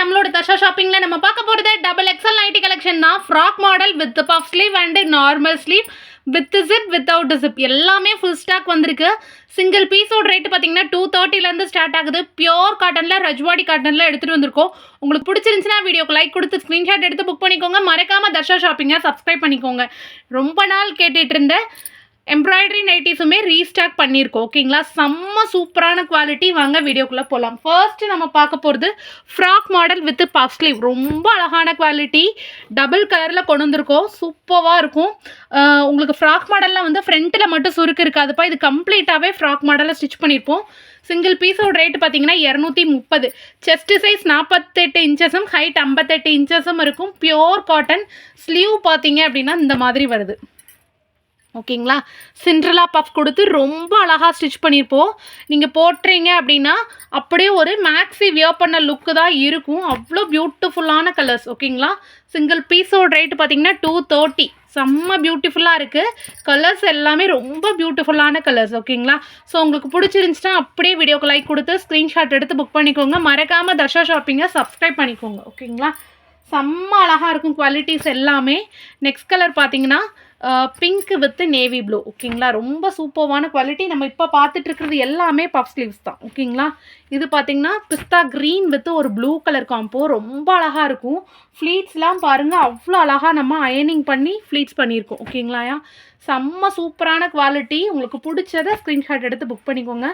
நம்மளோட தர்ஷா ஷாப்பிங்ல நம்ம பார்க்க போறது டபுள் எக்ஸல் நைட்டி கலெக்ஷன் தான். Frock model with puff sleeve and normal sleeve with zip without zip எல்லாமே ஃபுல் ஸ்டாக் வந்திருக்கு. சிங்கிள் பீஸோட ரேட் பார்த்தீங்கன்னா 230 ஸ்டார்ட் ஆகுது. பியோர் காட்டனில் ரஜ்வாடி காட்டனில் எடுத்துகிட்டு வந்திருக்கோம். உங்களுக்கு பிடிச்சிருந்துச்சுன்னா வீடியோக்கு லைக் கொடுத்து ஸ்க்ரீன்ஷாட் எடுத்து புக் பண்ணிக்கோங்க. மறக்காமல் தர்ஷா ஷாப்பிங்கை சப்ஸ்கிரைப் பண்ணிக்கோங்க. ரொம்ப நாள் கேட்டுட்டு இருந்த எம்ப்ராய்டரி நைட்டிஸுமே ரீஸ்டாக் பண்ணியிருக்கோம். ஓகேங்களா, செம்ம சூப்பரான குவாலிட்டி. வாங்க வீடியோக்குள்ளே போகலாம். ஃபர்ஸ்ட் நம்ம பார்க்க போகிறது frock model with puff sleeve. ரொம்ப அழகான குவாலிட்டி, டபுள் கலரில் கொண்டு வந்திருக்கோம். சூப்பராக இருக்கும். உங்களுக்கு ஃப்ராக் மாடலில் வந்து ஃப்ரண்ட்டில் மட்டும் சுருக்கு இருக்காதுப்பா. இது கம்ப்ளீட்டாகவே ஃப்ராக் மாடலில் ஸ்டிச் பண்ணியிருப்போம். சிங்கிள் பீஸோட ரேட் பார்த்தீங்கன்னா 230. செஸ்ட் சைஸ் 48 இன்ச்சஸும் ஹைட் 58 இன்ச்சஸும் இருக்கும். Pure cotton. ஸ்லீவ் பார்த்தீங்க அப்படின்னா இந்த மாதிரி வருது. ஓகேங்களா, சிண்ட்ரலா பஃப் கொடுத்து ரொம்ப அழகாக ஸ்டிச் பண்ணியிருப்போம். நீங்கள் போட்டுறீங்க அப்படின்னா அப்படியே ஒரு மேக்ஸி வியர் பண்ண லுக்கு தான் இருக்கும். அவ்வளோ பியூட்டிஃபுல்லான கலர்ஸ். ஓகேங்களா, சிங்கிள் பீஸோட ரேட்டு பார்த்தீங்கன்னா 230. செம்ம பியூட்டிஃபுல்லாக இருக்குது. கலர்ஸ் எல்லாமே ரொம்ப பியூட்டிஃபுல்லான கலர்ஸ். ஓகேங்களா, ஸோ உங்களுக்கு பிடிச்சிருந்துச்சுன்னா அப்படியே வீடியோக்கு லைக் கொடுத்து ஸ்க்ரீன்ஷாட் எடுத்து புக் பண்ணிக்கோங்க. மறக்காமல் தர்ஷா ஷாப்பிங்கை சப்ஸ்கிரைப் பண்ணிக்கோங்க. ஓகேங்களா, செம்ம அழகாக இருக்கும் குவாலிட்டிஸ் எல்லாமே. நெக்ஸ்ட் கலர் பார்த்தீங்கன்னா பிங்க் வித் நேவி ப்ளூ. ஓகேங்களா, ரொம்ப சூப்பரான குவாலிட்டி. நம்ம இப்போ பார்த்துட்டு இருக்கிறது எல்லாமே பஃப் ஸ்லீவ்ஸ் தான். ஓகேங்களா, இது பார்த்தீங்கன்னா பிஸ்தா க்ரீன் வித் ஒரு ப்ளூ கலர் காம்போ. ரொம்ப அழகாக இருக்கும். ஃப்ளீட்ஸ்லாம் பாருங்கள், அவ்வளோ அழகாக நம்ம அயனிங் பண்ணி ஃப்ளீட்ஸ் பண்ணியிருக்கோம். ஓகேங்களாயா, செம்ம சூப்பரான குவாலிட்டி. உங்களுக்கு பிடிச்சதை ஸ்க்ரீன்ஷாட் எடுத்து புக் பண்ணிக்கோங்க.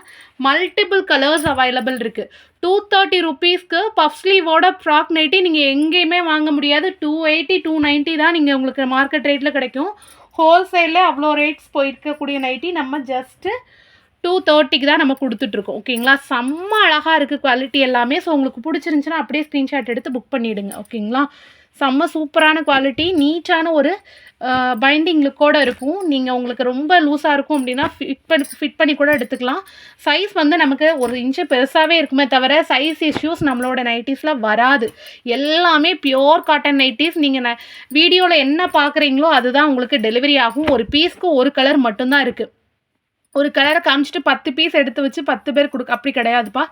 மல்டிபிள் கலர்ஸ் அவைலபிள் இருக்குது. 230 ருபீஸ்க்கு பஃப் ஸ்லீவோட ஃப்ராக் நைட்டி நீங்கள் எங்கேயுமே வாங்க முடியாது. 280 290 தான் நீங்கள் உங்களுக்கு மார்க்கெட் ரேட்டில் கிடைக்கும். ஹோல்சேலில் அவ்வளோ ரேட்ஸ் போயிருக்கக்கூடிய நைட்டி நம்ம ஜஸ்ட்டு 230க்கு தான் நம்ம கொடுத்துட்ருக்கோம். ஓகேங்களா, செம்ம அழகாக இருக்குது குவாலிட்டி எல்லாமே. ஸோ உங்களுக்கு பிடிச்சிருந்துச்சுன்னா அப்படியே ஸ்க்ரீன்ஷாட் எடுத்து புக் பண்ணிவிடுங்க. ஓகேங்களா, செம்ம சூப்பரான குவாலிட்டி. நீட்டான ஒரு பைண்டிங் லுக்கோடு இருக்கும். நீங்கள் உங்களுக்கு ரொம்ப லூஸாக இருக்கும் அப்படின்னா ஃபிட் பண்ணி கூட எடுத்துக்கலாம். சைஸ் வந்து நமக்கு 1 இன்ச்சு பெருசாகவே இருக்குமே தவிர சைஸ் இஷ்யூஸ் நம்மளோட நைட்டிஸில் வராது. எல்லாமே பியோர் காட்டன் நைட்டிஸ். நீங்கள் வீடியோவில் என்ன பார்க்குறீங்களோ அதுதான் உங்களுக்கு டெலிவரி ஆகும். ஒரு பீஸ்க்கு ஒரு கலர் மட்டும்தான் இருக்குது. ஒரு கலரை காமிச்சிட்டு 10 பீஸ் எடுத்து வச்சு 10 பேர் கொடுக்க அப்படி கிடையாதுப்பா.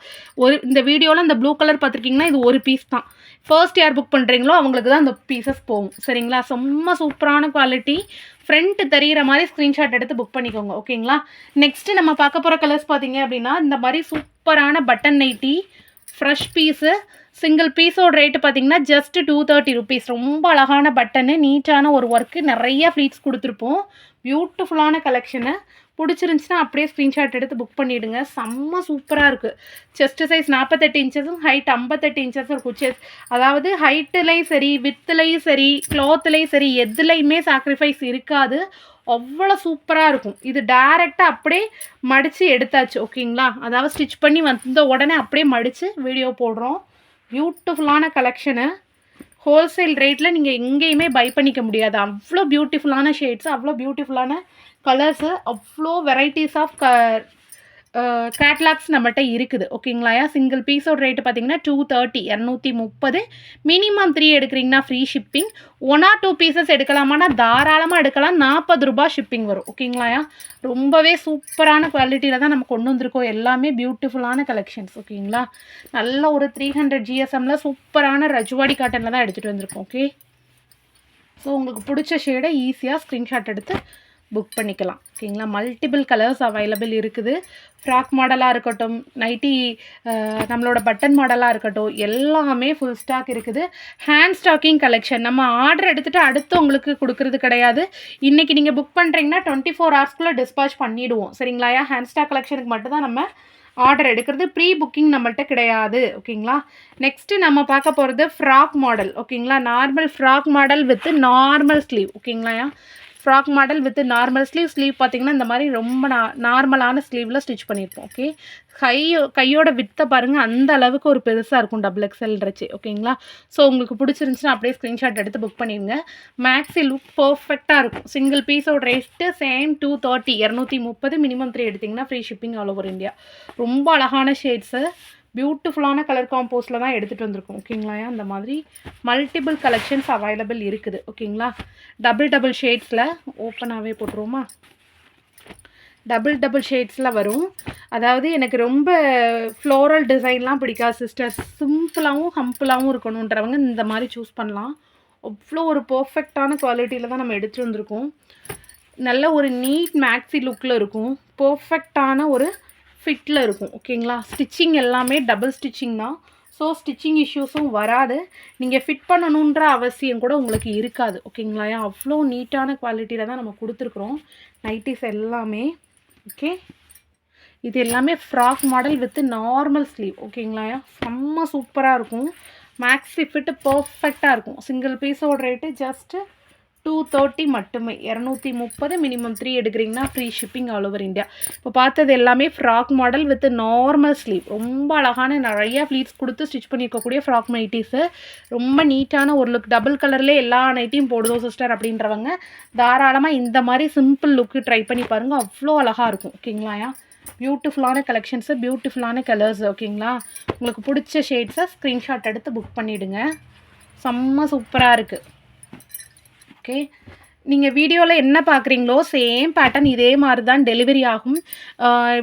இந்த வீடியோவில் இந்த ப்ளூ கலர் பார்த்துருக்கீங்கன்னா இது ஒரு பீஸ் தான். ஃபர்ஸ்ட் யார் புக் பண்ணுறீங்களோ அவங்களுக்கு தான் அந்த பீசஸ் போகும். சரிங்களா, செம்ம சூப்பரான குவாலிட்டி. ஃப்ரண்ட் தெரிகிற மாதிரி ஸ்க்ரீன்ஷாட் எடுத்து புக் பண்ணிக்கோங்க. ஓகேங்களா, நெக்ஸ்ட்டு நம்ம பார்க்க போகிற கலர்ஸ் பார்த்தீங்க அப்படின்னா இந்த மாதிரி சூப்பரான button nighty fresh piece. Single பீஸோட ரேட்டு பார்த்தீங்கன்னா ஜஸ்ட் 230 ருபீஸ். ரொம்ப அழகான பட்டனு, நீட்டான ஒரு ஒர்க்கு, நிறைய ஃப்ளீட்ஸ் கொடுத்துருப்போம். பியூட்டிஃபுல்லான கலெக்ஷனு. பிடிச்சிருந்துச்சுன்னா அப்படியே ஸ்க்ரீன்ஷாட் எடுத்து புக் பண்ணிவிடுங்க. செம்ம சூப்பராக இருக்குது. செஸ்ட் சைஸ் 48 இன்ச்சஸும் ஹைட் 58 இன்ச்சஸும் இருக்கும். அதாவது ஹைட்டுலையும் சரி, வித்துலையும் சரி, க்ளாத்துலையும் சரி, எதுலையுமே சாக்ரிஃபைஸ் இருக்காது. அவ்வளோ சூப்பராக இருக்கும். இது டைரெக்டாக அப்படியே மடித்து எடுத்தாச்சு. ஓகேங்களா, அதாவது ஸ்டிச் பண்ணி வந்த உடனே அப்படியே மடித்து வீடியோ போடுறோம். பியூட்டிஃபுல்லான கலெக்ஷனு. ஹோல்சேல் ரேட்டில் நீங்கள் எங்கேயுமே பை பண்ணிக்க முடியாது. அவ்வளோ பியூட்டிஃபுல்லான ஷேட்ஸு, அவ்வளோ பியூட்டிஃபுல்லான கலர்ஸு, அவ்வளோ வெரைட்டிஸ் ஆஃப் கேட்லாக்ஸ் நம்மகிட்ட இருக்குது. ஓகேங்களாயா, சிங்கிள் பீஸோட ரேட்டு பார்த்தீங்கன்னா 230 230. மினிமம் 3 எடுக்கிறீங்கன்னா ஃப்ரீ ஷிப்பிங். 1 or 2 பீசஸ் எடுக்கலாமான்னா தாராளமாக எடுக்கலாம். 40 ரூபா ஷிப்பிங் வரும். ஓகேங்களாயா, ரொம்பவே சூப்பரான குவாலிட்டியில் தான் நம்ம கொண்டு வந்திருக்கோம். எல்லாமே பியூட்டிஃபுல்லான கலெக்ஷன்ஸ். ஓகேங்களா, நல்ல ஒரு 300 GSMல சூப்பரான ரஜ்வாடி காட்டனில் தான் எடுத்துகிட்டு வந்திருக்கோம். ஓகே, ஸோ உங்களுக்கு பிடிச்ச ஷேடை ஈஸியாக ஸ்க்ரீன்ஷாட் எடுத்து புக் பண்ணிக்கலாம். ஓகேங்களா, மல்டிபிள் கலர்ஸ் அவைலபிள் இருக்குது. ஃப்ராக் மாடலாக இருக்கட்டும், நைட்டி நம்மளோட பட்டன் மாடலாக இருக்கட்டும், எல்லாமே ஃபுல் ஸ்டாக் இருக்குது. Hand stocking collection. நம்ம ஆர்டர் எடுத்துகிட்டு அடுத்து உங்களுக்கு கொடுக்குறது கிடையாது. இன்றைக்கி நீங்கள் புக் பண்ணுறீங்கன்னா 24 ஹவர்ஸ்க்குள்ளே டிஸ்பாச் பண்ணிவிடுவோம். சரிங்களாயா, ஹேண்ட் ஸ்டாக் கலெக்ஷனுக்கு மட்டும் தான் நம்ம ஆர்டர் எடுக்கிறது. ப்ரீ புக்கிங் நம்மள்கிட்ட கிடையாது. ஓகேங்களா, நெக்ஸ்ட்டு நம்ம பார்க்க போகிறது ஃப்ராக் மாடல். ஓகேங்களா, normal frock model with normal sleeve. ஓகேங்களாயா, frock model with normal sleeve. Sleeve பார்த்திங்கன்னா இந்த மாதிரி ரொம்ப நார்மலான ஸ்லீவில் ஸ்டிச் பண்ணியிருப்போம். ஓகே, கையோட வித்தை பாருங்கள், அந்த அளவுக்கு ஒரு பெருசாக இருக்கும் டபுள் எக்ஸல் ட்ரெச்சு. ஓகேங்களா, ஸோ உங்களுக்கு பிடிச்சிருந்துச்சுன்னா அப்படியே ஸ்க்ரீன்ஷாட் எடுத்து புக் பண்ணிடுங்க. மேக்ஸி லுக் பர்ஃபெக்டாக இருக்கும். சிங்கிள் பீஸோட ரேட்டு சேம் 230 230. மினிமம் 3 எடுத்திங்கன்னா free shipping all over India. ரொம்ப அழகான ஷேட்ஸு, பியூட்டிஃபுல்லான கலர் காம்போஸில் தான் எடுத்துகிட்டு வந்திருக்கோம். ஓகேங்களா, அந்த மாதிரி மல்டிபிள் கலெக்ஷன்ஸ் அவைலபிள் இருக்குது. ஓகேங்களா, டபுள் ஷேட்ஸில் ஓப்பனாகவே போட்டுருவோமா. டபுள் ஷேட்ஸில் வரும். அதாவது எனக்கு ரொம்ப ஃப்ளோரல் டிசைன்லாம் பிடிக்காது சிஸ்டர். சிம்பிளாகவும் ஹம்பிளாகவும் இருக்கணுன்றவங்க இந்த மாதிரி சூஸ் பண்ணலாம். அவ்வளோ ஒரு பர்ஃபெக்டான குவாலிட்டியில் தான் நம்ம எடுத்துகிட்டு வந்திருக்கோம். நல்ல ஒரு நீட் மேக்ஸி லுக்கில் இருக்கும். பர்ஃபெக்டான ஒரு ஃபிட்டில் இருக்கும். ஓகேங்களா? ஸ்டிச்சிங் எல்லாமே டபுள் ஸ்டிச்சிங் தான். ஸோ ஸ்டிச்சிங் இஷ்யூஸும் வராது. நீங்கள் ஃபிட் பண்ணணுன்ற அவசியம் கூட உங்களுக்கு இருக்காது. ஓகேங்களா? அவ்வளோ நீட்டான குவாலிட்டியில் தான் நம்ம கொடுத்துருக்குறோம் நைட்டிஸ் எல்லாமே. ஓகே, இது எல்லாமே frock model with normal sleeve. ஓகேங்களா? செம்ம சூப்பராக இருக்கும். மேக்ஸி ஃபிட்டு பர்ஃபெக்டாக இருக்கும். சிங்கிள் பீஸோட ரேட்டு ஜஸ்ட்டு 230 மட்டுமே. 230 மினிமம் 3 எடுக்கிறீங்கன்னா free shipping all over India. இப்போ பார்த்தது எல்லாமே frock model with normal sleeve. ரொம்ப அழகான நிறையா ஃப்ளீட்ஸ் கொடுத்து ஸ்டிச் பண்ணியிருக்கக்கூடிய ஃப்ராக் நைட்டிஸு. ரொம்ப நீட்டான ஒரு லுக். டபுள் கலர்லேயே எல்லா நைட்டியும் போடுதோ சிஸ்டர் அப்படின்றவங்க தாராளமாக இந்த மாதிரி சிம்பிள் லுக்கு ட்ரை பண்ணி பாருங்கள். அவ்வளோ அழகாக இருக்கும். ஓகேங்களா? பியூட்டிஃபுல்லான கலெக்ஷன்ஸு, பியூட்டிஃபுல்லான கலர்ஸ். ஓகேங்களா? உங்களுக்கு பிடிச்ச ஷேட்ஸை ஸ்க்ரீன்ஷாட் எடுத்து புக் பண்ணிவிடுங்க. செம்ம சூப்பராக இருக்குது. ஓகே, நீங்கள் வீடியோவில் என்ன பார்க்குறீங்களோ சேம் பேட்டர்ன் இதே மாதிரி தான் டெலிவரி ஆகும்.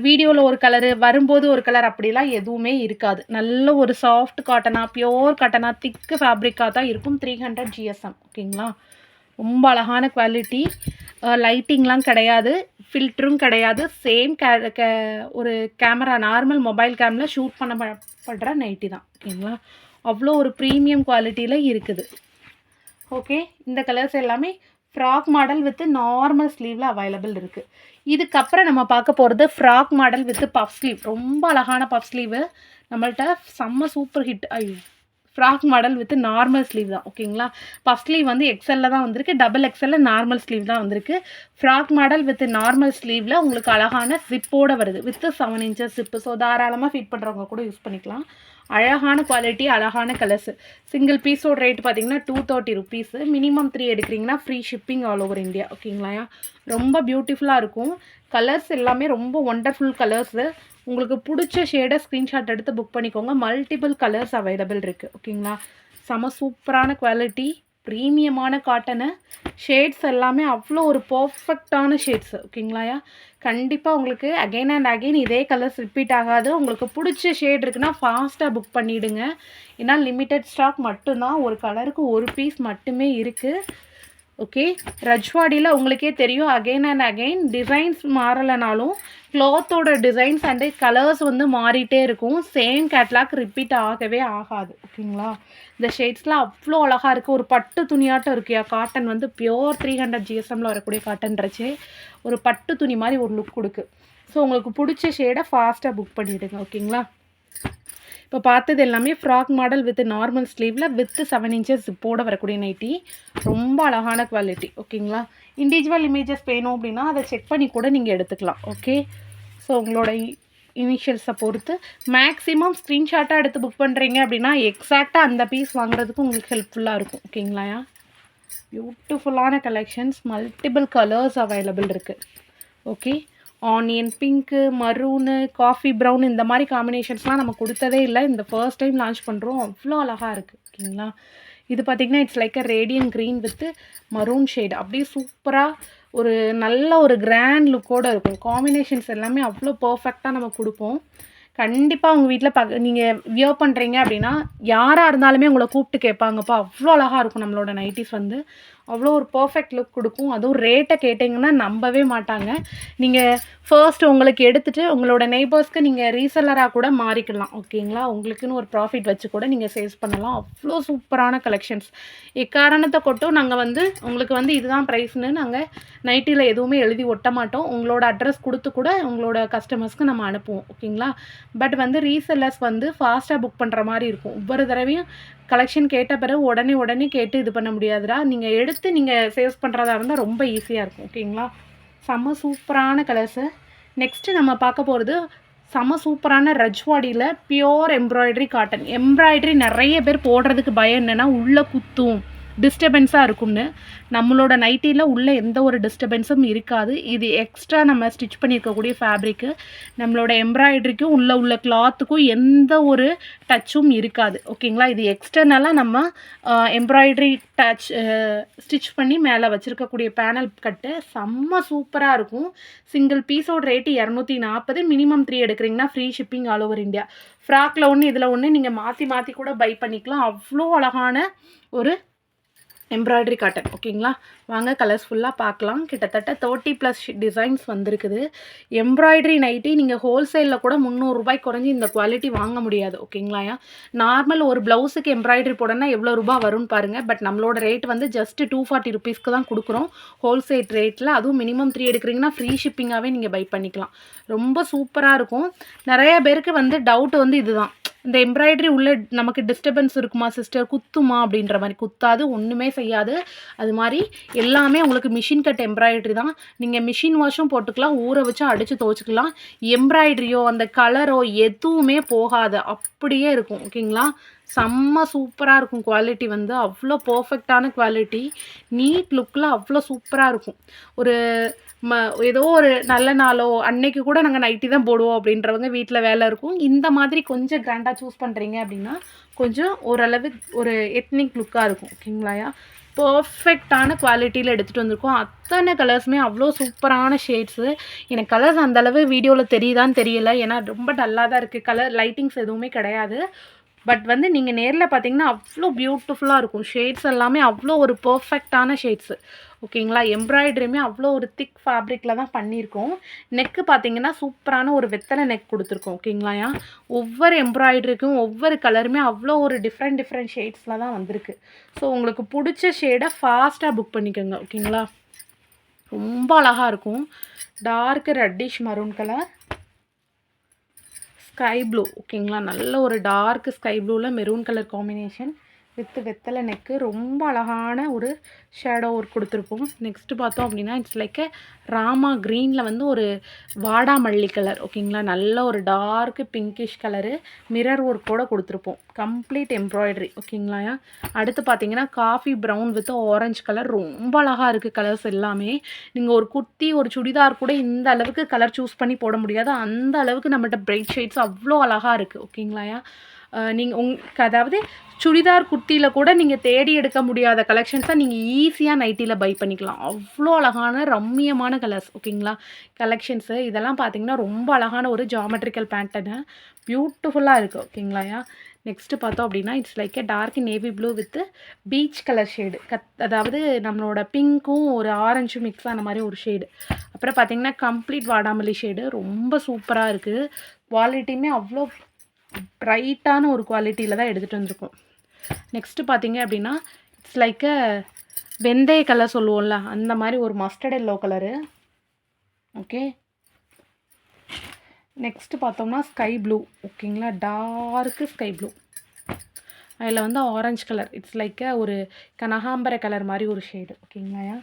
வீடியோவில் ஒரு கலரு வரும்போது ஒரு கலர் அப்படிலாம் எதுவுமே இருக்காது. நல்ல ஒரு சாஃப்ட் காட்டனாக, பியோர் காட்டனாக, திக்கு ஃபேப்ரிக்காக தான் இருக்கும். 300 GSM. ஓகேங்களா? ரொம்ப அழகான குவாலிட்டி. லைட்டிங்லாம் கிடையாது, ஃபில்டரும் கிடையாது. சேம் ஒரு camera normal mobile camera shoot பண்ணப்படுற நைட்டி தான். ஓகேங்களா? அவ்வளோ ஒரு ப்ரீமியம் குவாலிட்டியில் இருக்குது. ஓகே, இந்த கலர்ஸ் எல்லாமே ஃப்ராக் மாடல் வித் நார்மல் ஸ்லீவில் அவைலபிள் இருக்குது. இதுக்கப்புறம் நம்ம பார்க்க போகிறது frock model with puff sleeve. ரொம்ப அழகான பஃப் ஸ்லீவு நம்மள்ட்ட செம்ம super hit. Frock model with normal sleeve தான். ஓகேங்களா? பஃப் ஸ்லீவ் வந்து எக்ஸலில் தான் வந்திருக்கு. டபுள் எக்ஸலில் நார்மல் ஸ்லீவ் தான் வந்திருக்கு. ஃப்ராக் மாடல் வித் நார்மல் ஸ்லீவில் உங்களுக்கு அழகான ஜிப்போடு வருது. With 7 inches zip. ஸோ தாராளமாக ஃபிட் பண்ணுறவங்க கூட யூஸ் பண்ணிக்கலாம். அழகான குவாலிட்டி, அழகான கலர்ஸு. சிங்கிள் பீஸோட ரேட் பார்த்தீங்கன்னா 230 rupees. மினிமம் 3 எடுக்கிறீங்கன்னா free shipping all over India. ஓகேங்களா? ரொம்ப பியூட்டிஃபுல்லாக இருக்கும். கலர்ஸ் எல்லாமே ரொம்ப ஒண்டர்ஃபுல் கலர்ஸு. உங்களுக்கு பிடிச்ச ஷேடை ஸ்க்ரீன்ஷாட் எடுத்து புக் பண்ணிக்கோங்க. மல்டிபிள் கலர்ஸ் அவைலபிள் இருக்குது. ஓகேங்களா? செம சூப்பரான குவாலிட்டி, ப்ரீமியமான காட்டனு. ஷேட்ஸ் எல்லாமே அவ்வளோ ஒரு பர்ஃபெக்டான ஷேட்ஸு. ஓகேங்களா? கண்டிப்பாக உங்களுக்கு அகெயின் அண்ட் அகெயின் இதே கலர்ஸ் ரிப்பீட் ஆகாது. உங்களுக்கு பிடிச்ச ஷேட் இருக்குன்னா ஃபாஸ்ட்டாக புக் பண்ணிவிடுங்க. ஏன்னா லிமிட்டட் ஸ்டாக் மட்டும்தான். ஒரு கலருக்கு ஒரு பீஸ் மட்டுமே இருக்குது. ஓகே, ரஜ்வாடியில் உங்களுக்கே தெரியும் அகெயின் அண்ட் அகெயின் டிசைன்ஸ் மாறலைனாலும் க்ளாத்தோட டிசைன்ஸ் அண்டு கலர்ஸ் வந்து மாறிட்டே இருக்கும். சேம் கேட்லாக் ரிப்பீட் ஆகவே ஆகாது. ஓகேங்களா? இந்த ஷேட்ஸ்லாம் அவ்வளோ அழகாக இருக்குது. ஒரு பட்டு துணியாட்டம் இருக்குயா. காட்டன் வந்து பியோர் 300 GSMல வரக்கூடிய காட்டன்றச்சு ஒரு பட்டு துணி மாதிரி ஒரு லுக் கொடுக்கு. ஸோ உங்களுக்கு பிடிச்ச ஷேடை ஃபாஸ்ட்டாக புக் பண்ணிவிடுங்க. ஓகேங்களா? இப்போ பார்த்தது எல்லாமே ஃப்ராக் மாடல் வித் நார்மல் ஸ்லீவில் வித் 7 inches ஜிப்போட வரக்கூடிய நைட்டி. ரொம்ப அழகான குவாலிட்டி. ஓகேங்களா? இண்டிவிஜுவல் இமேஜஸ் வேணும் அப்படின்னா அதை செக் பண்ணி கூட நீங்கள் எடுத்துக்கலாம். ஓகே, ஸோ உங்களோட இனிஷியல்ஸை பொறுத்து மேக்ஸிமம் ஸ்க்ரீன்ஷாட்டாக எடுத்து புக் பண்ணுறீங்க அப்படின்னா எக்ஸாக்டாக அந்த பீஸ் வாங்குறதுக்கு உங்களுக்கு ஹெல்ப்ஃபுல்லாக இருக்கும். ஓகேங்களா? பியூட்டிஃபுல்லான கலெக்ஷன்ஸ், மல்டிபிள் கலர்ஸ் அவைலபிள் இருக்குது. Okay, onion pink, maroon, coffee brown இந்த மாதிரி காம்பினேஷன்ஸ்லாம் நம்ம கொடுத்ததே இல்லை. இந்த ஃபர்ஸ்ட் டைம் லான்ச் பண்ணுறோம். அவ்வளோ அழகாக இருக்குது. ஓகேங்களா? இது பார்த்திங்கன்னா it's like a radian green with maroon shade. அப்படியே சூப்பராக ஒரு நல்ல ஒரு கிராண்ட் லுக்கோடு இருக்கும். காம்பினேஷன்ஸ் எல்லாமே அவ்வளோ பர்ஃபெக்டாக நம்ம கொடுப்போம். கண்டிப்பாக உங்கள் வீட்டில் நீங்கள் வியர் பண்ணுறீங்க அப்படின்னா யாராக இருந்தாலுமே உங்களை கூப்பிட்டு கேட்பாங்கப்பா. அவ்வளோ அழகாக இருக்கும் நம்மளோட நைட்டிஸ் வந்து. அவ்வளோ ஒரு பர்ஃபெக்ட் லுக் கொடுக்கும். அதுவும் ரேட்டை கேட்டிங்கன்னா நம்பவே மாட்டாங்க. நீங்கள் ஃபர்ஸ்ட் உங்களுக்கு எடுத்துகிட்டு உங்களோட நெய்பர்ஸ்க்கு நீங்கள் ரீசெல்லராக கூட மாறிக்கலாம். ஓகேங்களா? உங்களுக்குன்னு ஒரு ப்ராஃபிட் வச்சு கூட நீங்கள் சேல்ஸ் பண்ணலாம். அவ்வளோ சூப்பரான கலெக்ஷன்ஸ். எக்காரணத்தை கொட்டும் நாங்கள் வந்து உங்களுக்கு வந்து இதுதான் ப்ரைஸ்னு நாங்கள் நைட்டியில் எதுவுமே எழுதி ஒட்ட மாட்டோம். உங்களோட அட்ரஸ் கொடுத்து கூட உங்களோட கஸ்டமர்ஸ்க்கு நம்ம அனுப்புவோம். ஓகேங்களா? பட் வந்து ரீசெல்லர்ஸ் வந்து ஃபாஸ்ட்டாக புக் பண்ணுற மாதிரி இருக்கும். ஒவ்வொரு தடவையும் கலெக்ஷன் கேட்ட பிறகு உடனே கேட்டு இது பண்ண முடியாதுடா. நீங்கள் எடுத்து நீங்கள் சேல்ஸ் பண்ணுறதா இருந்தால் ரொம்ப ஈஸியாக இருக்கும். ஓகேங்களா? செம்ம சூப்பரான கலர்ஸு. நெக்ஸ்ட்டு நம்ம பார்க்க போகிறது செம்ம சூப்பரான ரஜ்வாடியில் பியோர் எம்ப்ராய்டரி காட்டன். எம்ப்ராய்டரி நிறைய பேர் போடுறதுக்கு பயம் என்னென்னா உள்ளே குத்தும் டிஸ்டர்பன்ஸாக இருக்கும்னு. நம்மளோட நைட்டியில் உள்ள எந்த ஒரு டிஸ்டர்பன்ஸும் இருக்காது. இது எக்ஸ்ட்ரா நம்ம ஸ்டிச் பண்ணியிருக்கக்கூடிய ஃபேப்ரிக்கு. நம்மளோட எம்ப்ராய்டரிக்கும் உள்ள கிளாத்துக்கும் எந்த ஒரு டச்சும் இருக்காது. ஓகேங்களா? இது எக்ஸ்டர்னலாக நம்ம எம்ப்ராய்டரி டச் ஸ்டிச் பண்ணி மேலே வச்சுருக்கக்கூடிய பேனல் கட்டு செம்ம சூப்பராக இருக்கும். சிங்கிள் பீஸோட ரேட்டு 240. மினிமம் 3 எடுக்கிறீங்கன்னா free shipping all over India. ஃப்ராக்கில் ஒன்று இதில் ஒன்று நீங்கள் மாற்றி மாற்றி கூட பை பண்ணிக்கலாம். அவ்வளோ அழகான ஒரு எம்ப்ராய்டரி காட்டன். ஓகேங்களா? வாங்க கலர்ஸ் ஃபுல்லாக பார்க்கலாம். கிட்டத்தட்ட 30+ டிசைன்ஸ் வந்திருக்குது. எம்ப்ராய்டரி நைட்டி நீங்கள் ஹோல்சேலில் கூட 300 ரூபாய் குறைஞ்சி இந்த குவாலிட்டி வாங்க முடியாது. ஓகேங்களா? நார்மல் ஒரு ப்ளவுஸுக்கு எம்ப்ராய்டரி போடணும்னா எவ்வளோ ரூபா வரும்னு பாருங்கள். பட் நம்மளோட ரேட் வந்து ஜஸ்ட் 240 ருபீஸ்க்கு தான் கொடுக்குறோம் ஹோல்சேல் ரேட்டில். அதுவும் மினிமம் 3 எடுக்கிறீங்கன்னா ஃப்ரீ ஷிப்பிங்காகவே நீங்கள் பை பண்ணிக்கலாம். ரொம்ப சூப்பராக இருக்கும். நிறைய பேருக்கு வந்து டவுட் வந்து இதுதான், இந்த எம்ப்ராய்டரி உள்ள நமக்கு டிஸ்டர்பன்ஸ் இருக்குமா சிஸ்டர், குத்துமா அப்படின்ற மாதிரி. குத்தாது, ஒன்றுமே செய்யாது. அது மாதிரி எல்லாமே உங்களுக்கு மிஷின் கட் எம்ப்ராய்டரி தான். நீங்கள் மிஷின் வாஷும் போட்டுக்கலாம், ஊற வச்சு அடித்து துவச்சிக்கலாம். எம்ப்ராய்டரியோ அந்த கலரோ எதுவுமே போகாது, அப்படியே இருக்கும். ஓகேங்களா? செம்ம சூப்பராக இருக்கும். குவாலிட்டி வந்து அவ்வளோ பர்ஃபெக்டான குவாலிட்டி. நீட் லுக்கில் அவ்வளோ சூப்பராக இருக்கும். ஒரு ஏதோ ஒரு நல்ல நாளோ அன்னைக்கு கூட நாங்கள் நைட்டி தான் போடுவோம் அப்படின்றவங்க, வீட்டில் வேலை இருக்கும், இந்த மாதிரி கொஞ்சம் கிராண்டாக சூஸ் பண்ணுறீங்க அப்படின்னா கொஞ்சம் ஓரளவு ஒரு எத்னிக் லுக்காக இருக்கும். ஓகேங்களாயா? பர்ஃபெக்டான குவாலிட்டியில் எடுத்துகிட்டு வந்திருக்கோம். அத்தனை கலர்ஸுமே அவ்வளோ சூப்பரான ஷேட்ஸு. எனக்கு கலர்ஸ் அந்தளவு வீடியோவில் தெரியுதான்னு தெரியல, ஏன்னா ரொம்ப டல்லாக தான் இருக்குது. கலர் லைட்டிங்ஸ் எதுவுமே கிடையாது. பட் வந்து நீங்கள் நேரில் பார்த்தீங்கன்னா அவ்வளோ பியூட்டிஃபுல்லாக இருக்கும். ஷேட்ஸ் எல்லாமே அவ்வளோ ஒரு பர்ஃபெக்டான ஷேட்ஸு. ஓகேங்களா? எம்ப்ராய்டரியுமே அவ்வளோ ஒரு திக் ஃபேப்ரிக்கில் தான் பண்ணியிருக்கோம். நெக்கு பார்த்தீங்கன்னா சூப்பரான ஒரு வெத்தலை நெக் கொடுத்துருக்கோம். ஓகேங்களாயா? ஒவ்வொரு எம்ப்ராய்டரிக்கும் ஒவ்வொரு கலருமே அவ்வளோ ஒரு டிஃப்ரெண்ட் ஷேட்ஸில் தான் வந்திருக்கு. ஸோ உங்களுக்கு பிடிச்ச ஷேடை ஃபாஸ்ட்டாக புக் பண்ணிக்கோங்க. ஓகேங்களா? ரொம்ப அழகாக இருக்கும். Dark reddish maroon colour, sky blue. ஓகேங்களா? நல்ல ஒரு டார்க் ஸ்கை ப்ளூவில் மெரூன் கலர் காம்பினேஷன் வித் வெத்தலை நெக்கு. ரொம்ப அழகான ஒரு ஷேடோ ஒர்க் கொடுத்துருப்போம். நெக்ஸ்ட்டு பார்த்தோம் அப்படின்னா இட்ஸ் லைக் ராமா க்ரீனில் வந்து ஒரு வாடாமல்லி கலர். ஓகேங்களா? நல்ல ஒரு டார்க் பிங்கிஷ் கலரு மிரர் ஒர்க்கோடு கொடுத்துருப்போம். Complete embroidery. ஓகேங்களா? அடுத்து பார்த்தீங்கன்னா coffee brown with orange colour. ரொம்ப அழகாக இருக்குது கலர்ஸ் எல்லாமே. நீங்கள் ஒரு குர்த்தி ஒரு சுடிதார் கூட இந்த அளவுக்கு கலர் சூஸ் பண்ணி போட முடியாது, அந்த அளவுக்கு நம்மகிட்ட பிரைட் ஷேட்ஸ் அவ்வளோ அழகாக இருக்குது. ஓகேங்களா? நீங்கள் அதாவது சுடிதார் குர்த்தியில் கூட நீங்கள் தேடி எடுக்க முடியாத கலெக்ஷன்ஸாக நீங்கள் ஈஸியாக நைட்டியில் பை பண்ணிக்கலாம். அவ்வளோ அழகான ரம்மியமான கலர்ஸ். ஓகேங்களா? கலெக்ஷன்ஸு இதெல்லாம் பார்த்தீங்கன்னா ரொம்ப அழகான ஒரு ஜாமெட்ரிக்கல் பேட்டர்னு பியூட்டிஃபுல்லாக இருக்குது. ஓகேங்களா? நெக்ஸ்ட்டு பார்த்தோம் அப்படின்னா it's like dark navy blue with peach colour shade. அதாவது நம்மளோட பிங்க்கும் ஒரு ஆரஞ்சும் மிக்ஸ் ஆன மாதிரி ஒரு ஷேடு. அப்புறம் பார்த்தீங்கன்னா கம்ப்ளீட் வாடாமல்லி ஷேடு. ரொம்ப சூப்பராக இருக்குது. குவாலிட்டியுமே அவ்வளோ ப்ரைட்டான ஒரு குவாலிட்டியில் தான் எடுத்துகிட்டு வந்திருக்கோம். நெக்ஸ்ட்டு பார்த்தீங்க அப்படின்னா இட்ஸ் லைக் வெந்தய கலர் சொல்லுவோம்ல, அந்த மாதிரி ஒரு mustard yellow colour. Okay, next பார்த்தோம்னா ஸ்கை ப்ளூ. ஓகேங்களா? டார்க்கு ஸ்கை ப்ளூ, அதில் வந்து ஆரஞ்சு கலர். இட்ஸ் லைக் ஒரு கனகாம்பர கலர் மாதிரி ஒரு ஷேடு. ஓகேங்களா?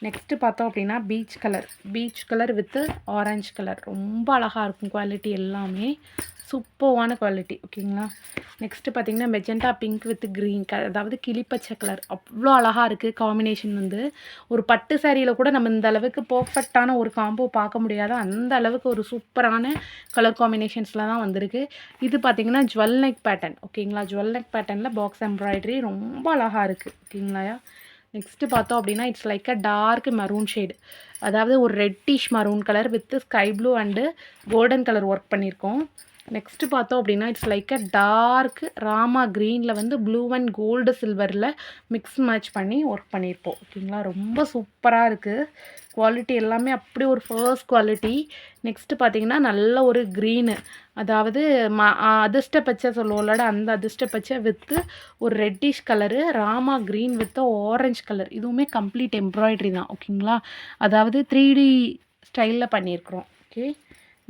நெக்ஸ்ட்டு பார்த்தோம் அப்படின்னா peach colour with orange colour. ரொம்ப அழகாக இருக்கும் குவாலிட்டி எல்லாமே. சூப்பர்வான குவாலிட்டி. ஓகேங்களா? நெக்ஸ்ட்டு பார்த்தீங்கன்னா மெஜெண்டா பிங்க் வித் க்ரீன் அதாவது கிளிப்பச்சை கலர். அவ்வளோ அழகாக இருக்குது காம்பினேஷன். வந்து ஒரு பட்டு சாரியில் கூட நம்ம இந்த அளவுக்கு பர்ஃபெக்டான ஒரு காம்போ பார்க்க முடியாது, அந்த அளவுக்கு ஒரு சூப்பரான கலர் காம்பினேஷன்ஸில் தான் வந்திருக்கு. இது பார்த்திங்கன்னா ஜுவல் நெக் பேட்டர்ன். ஓகேங்களா? ஜுவல் நெக் பேட்டர்னில் பாக்ஸ் எம்ப்ராய்டரி ரொம்ப அழகாக இருக்குது. ஓகேங்களா? நெக்ஸ்ட்டு பார்த்தோம் அப்படின்னா it's like dark maroon shade, அதாவது ஒரு reddish maroon colour with sky blue and golden colour work பண்ணியிருக்கோம். நெக்ஸ்ட்டு பார்த்தோம் அப்படின்னா இட்ஸ் லைக் டார்க் ராமா க்ரீனில் வந்து ப்ளூ அண்ட் கோல்டு சில்வரில் மிக்ஸ் மேட்ச் பண்ணி ஒர்க் பண்ணியிருப்போம். ஓகேங்களா? ரொம்ப சூப்பராக இருக்குது. குவாலிட்டி எல்லாமே அப்படி ஒரு ஃபர்ஸ்ட் குவாலிட்டி. நெக்ஸ்ட்டு பார்த்தீங்கன்னா நல்ல ஒரு க்ரீனு, அதாவது அதிர்ஷ்ட பச்சை சொல்லுவோம்லட, அந்த அதிர்ஷ்ட பச்சை வித்து ஒரு reddish colour Rama green with orange colour. இதுவுமே கம்ப்ளீட் எம்ப்ராய்டரி தான். ஓகேங்களா? அதாவது 3D ஸ்டைலில் பண்ணியிருக்கிறோம். ஓகே,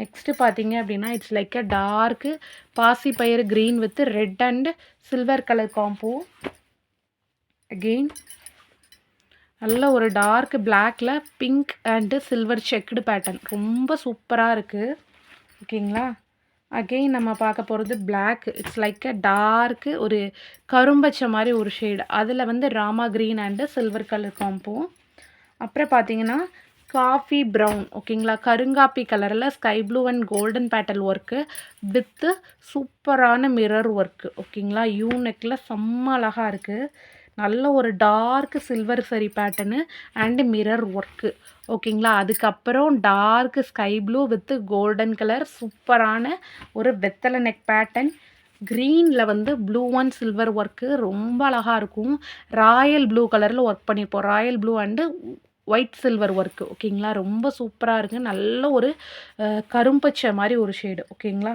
நெக்ஸ்ட்டு பார்த்தீங்க அப்படின்னா இட்ஸ் லைக் டார்க்கு பாசிப்பயிறு green with red and silver colour combo. Again நல்ல ஒரு டார்க் பிளாக்ல pink and silver checked pattern. ரொம்ப சூப்பராக இருக்குது. ஓகேங்களா? அகெயின் நம்ம பார்க்க போகிறது black. It's like a dark ஒரு கரும்பச்சை மாதிரி ஒரு ஷேடு. அதில் வந்து Rama green and silver colour combo. அப்புறம் பார்த்தீங்கன்னா காஃபி ப்ரௌன், ஓகேங்களா, கருங்காப்பி கலரில் sky blue and golden petal work with சூப்பரான மிரர் ஒர்க்கு, ஓகேங்களா. யூனெக்கில் செம்ம அழகாக இருக்குது. நல்ல ஒரு டார்க் சில்வர் சரி பேட்டர்னு அண்டு மிரர் ஒர்க்கு, ஓகேங்களா. அதுக்கப்புறம் dark sky blue with golden colour சூப்பரான ஒரு வெத்தலை நெக் பேட்டர்ன். க்ரீனில் வந்து ப்ளூ அண்ட் சில்வர் ஒர்க்கு ரொம்ப அழகாக இருக்கும். ராயல் ப்ளூ கலரில் ஒர்க் பண்ணியிருப்போம். Royal blue and white silver work, ஓகேங்களா. ரொம்ப சூப்பராக இருக்குது. நல்ல ஒரு கரும்பச்சை மாதிரி ஒரு ஷேடு, ஓகேங்களா.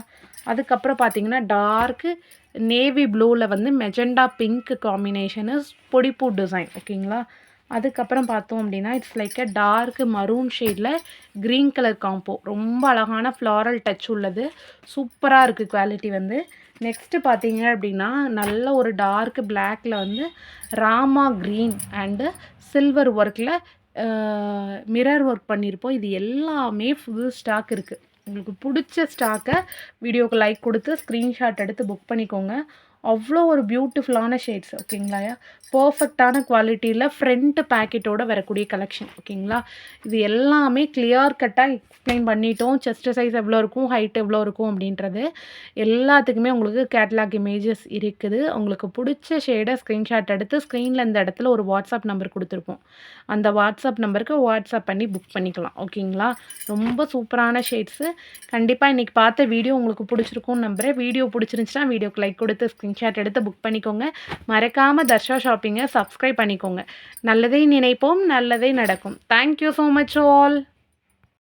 அதுக்கப்புறம் பார்த்தீங்கன்னா டார்க்கு நேவி ப்ளூவில் வந்து மெஜெண்டா பிங்க் காம்பினேஷனு பொடிப்பூ டிசைன், ஓகேங்களா. அதுக்கப்புறம் பார்த்தோம் அப்படின்னா it's like a dark maroon ஷேடில் க்ரீன் கலர் காம்போ. ரொம்ப அழகான ஃப்ளாரல் டச் உள்ளது. சூப்பராக இருக்குது குவாலிட்டி வந்து. நெக்ஸ்ட்டு பார்த்தீங்க அப்படின்னா நல்ல ஒரு டார்க் பிளாக்ல வந்து ராமா க்ரீன் அண்டு சில்வர் ஒர்க்கில் மிரர் ஒர்க் பண்ணியிருப்போம். இது எல்லாமே ஃபுல் ஸ்டாக் இருக்குது. உங்களுக்கு பிடிச்ச ஸ்டாக்கை வீடியோக்கு லைக் கொடுத்து ஸ்க்ரீன்ஷாட் எடுத்து புக் பண்ணிக்கோங்க. அவ்வளோ ஒரு பியூட்டிஃபுல்லான ஷேட்ஸ், ஓகேங்களா. பர்ஃபெக்டான குவாலிட்டியில் ஃப்ரண்ட் பேக்கெட்டோடு வரக்கூடிய கலெக்ஷன், ஓகேங்களா. இது எல்லாமே கிளியர் கட்டாக எக்ஸ்பிளைன் பண்ணிட்டோம். செஸ்ட் சைஸ் எவ்வளோ இருக்கும், ஹைட் எவ்வளோ இருக்கும் அப்படின்றது எல்லாத்துக்குமே உங்களுக்கு கேட்லாக் இமேஜஸ் இருக்குது. உங்களுக்கு பிடிச்ச ஷேடை ஸ்க்ரீன்ஷாட் எடுத்து ஸ்க்ரீனில் இந்த இடத்துல ஒரு வாட்ஸ்அப் நம்பர் கொடுத்துருப்போம். அந்த வாட்ஸ்அப் நம்பருக்கு வாட்ஸ்அப் பண்ணி புக் பண்ணிக்கலாம், ஓகேங்களா. ரொம்ப சூப்பரான ஷேட்ஸு. கண்டிப்பாக இன்றைக்கி பார்த்த வீடியோ உங்களுக்கு பிடிச்சிருக்கும்னு நம்புகிறேன். வீடியோ பிடிச்சிருந்துச்சுன்னா வீடியோக்கு லைக் கொடுத்து ஸ்க்ரீன்ஷாட் எடுத்து புக் பண்ணிக்கோங்க. மறக்காமல் தர்ஷா ஷாப்பிங்கை சப்ஸ்கிரைப் பண்ணிக்கோங்க. நல்லதை நினைப்போம், நல்லதே நடக்கும். Thank you so much all.